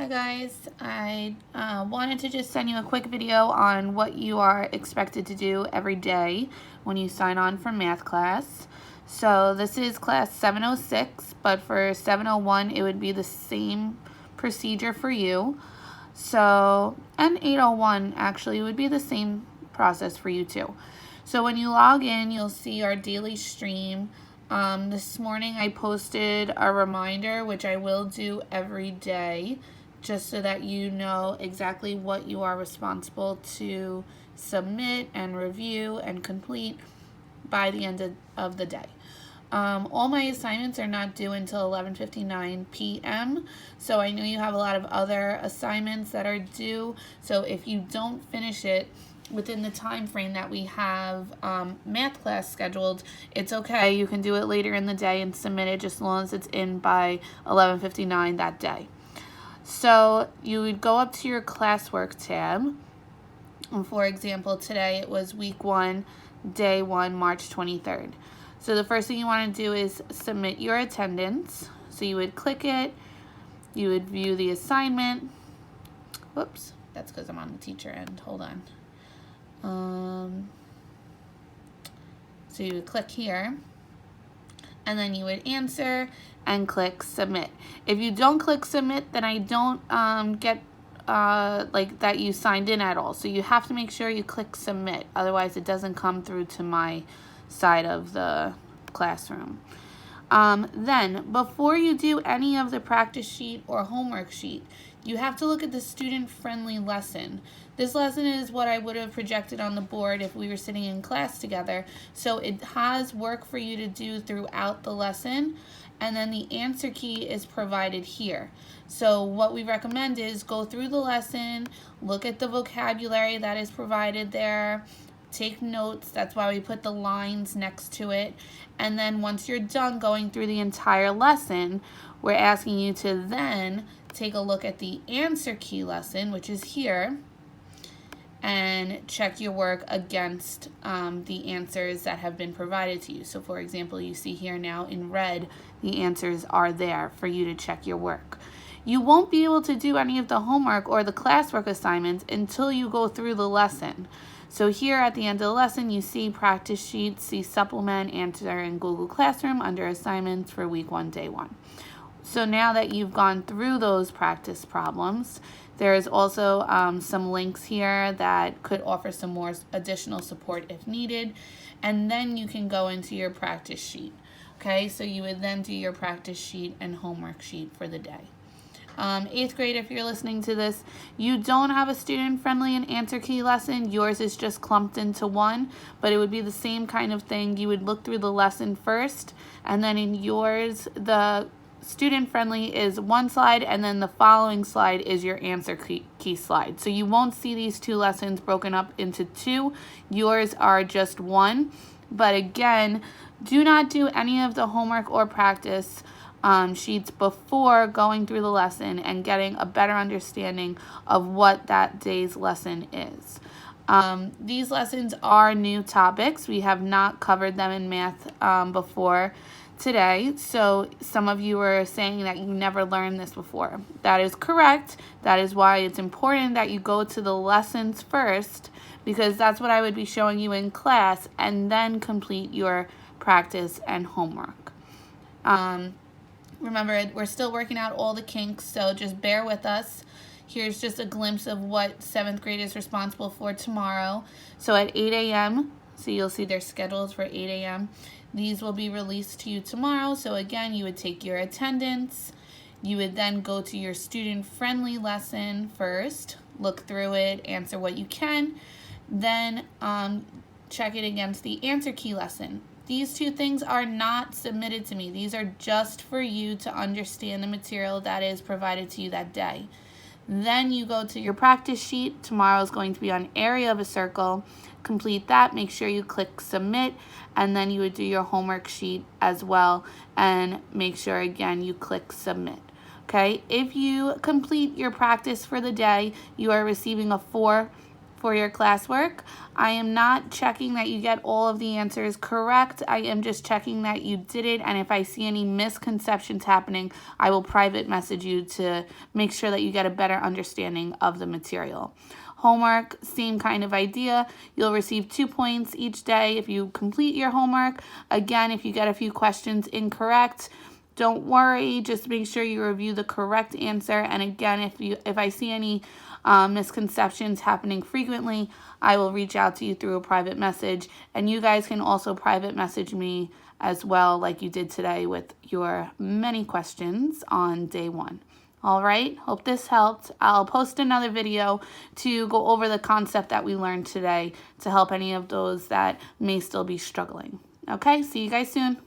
Hi guys, I wanted to just send you a quick video on what you are expected to do every day when you sign on for math class. So this is class 706, but for 701 it would be the same procedure for you. So, and 801 actually would be the same process for you too. So when you log in, you'll see our daily stream. This morning I posted a reminder, which I will do every day, just so that you know exactly what you are responsible to submit and review and complete by the end of the day. All my assignments are not due until 11:59 p.m. So I know you have a lot of other assignments that are due. So if you don't finish it within the time frame that we have math class scheduled, it's okay. You can do it later in the day and submit it just as long as it's in by 11:59 that day. So you would go up to your classwork tab. And for example, today it was week 1, day 1, March 23rd. So the first thing you want to do is submit your attendance. So you would click it, you would view the assignment. Whoops, that's because I'm on the teacher end. Hold on. So you would click here, and then you would answer and click submit. If you don't click submit, then I don't get like that you signed in at all. So you have to make sure you click submit, otherwise it doesn't come through to my side of the classroom. Then before you do any of the practice sheet or homework sheet, you have to look at the student-friendly lesson. This lesson is what I would have projected on the board if we were sitting in class together. So it has work for you to do throughout the lesson, and then the answer key is provided here. So what we recommend is go through the lesson, look at the vocabulary that is provided there, take notes. That's why we put the lines next to it. And then once you're done going through the entire lesson, we're asking you to then take a look at the answer key lesson, which is here, and check your work against the answers that have been provided to you. So for example, you see here now in red, the answers are there for you to check your work. You won't be able to do any of the homework or the classwork assignments until you go through the lesson. So here at the end of the lesson, you see practice sheets, see supplement, answer in Google Classroom under assignments for week 1, day 1. So now that you've gone through those practice problems, there is also some links here that could offer some more additional support if needed. And then you can go into your practice sheet. Okay, so you would then do your practice sheet and homework sheet for the day. 8th grade, if you're listening to this, you don't have a student-friendly and answer key lesson. Yours is just clumped into one, but it would be the same kind of thing. You would look through the lesson first, and then in yours, the student-friendly is one slide, and then the following slide is your answer key slide. So you won't see these two lessons broken up into two. Yours are just one. But again, do not do any of the homework or practice sheets before going through the lesson and getting a better understanding of what that day's lesson is. These lessons are new topics. We have not covered them in math before today. So some of you are saying that you never learned this before. That is correct. That is why it's important that you go to the lessons first, because that's what I would be showing you in class, and then complete your practice and homework. Remember, we're still working out all the kinks, so just bear with us. Here's just a glimpse of what 7th grade is responsible for tomorrow. So at 8 a.m., so you'll see their schedules for 8 a.m., these will be released to you tomorrow. So again, you would take your attendance. You would then go to your student-friendly lesson first, look through it, answer what you can, then check it against the answer key lesson. These two things are not submitted to me. These are just for you to understand the material that is provided to you that day. Then you go to your practice sheet. Tomorrow is going to be on area of a circle. Complete that. Make sure you click submit, and then you would do your homework sheet as well, and make sure again you click submit. Okay, if you complete your practice for the day, you are receiving a 4 for your classwork. I am not checking that you get all of the answers correct. I am just checking that you did it, and if I see any misconceptions happening, I will private message you to make sure that you get a better understanding of the material. Homework, same kind of idea. You'll receive 2 points each day if you complete your homework. Again, if you get a few questions incorrect, don't worry, just make sure you review the correct answer. And again, if I see any misconceptions happening frequently, I will reach out to you through a private message. And you guys can also private message me as well, like you did today with your many questions on day 1. All right, hope this helped. I'll post another video to go over the concept that we learned today to help any of those that may still be struggling. Okay, see you guys soon.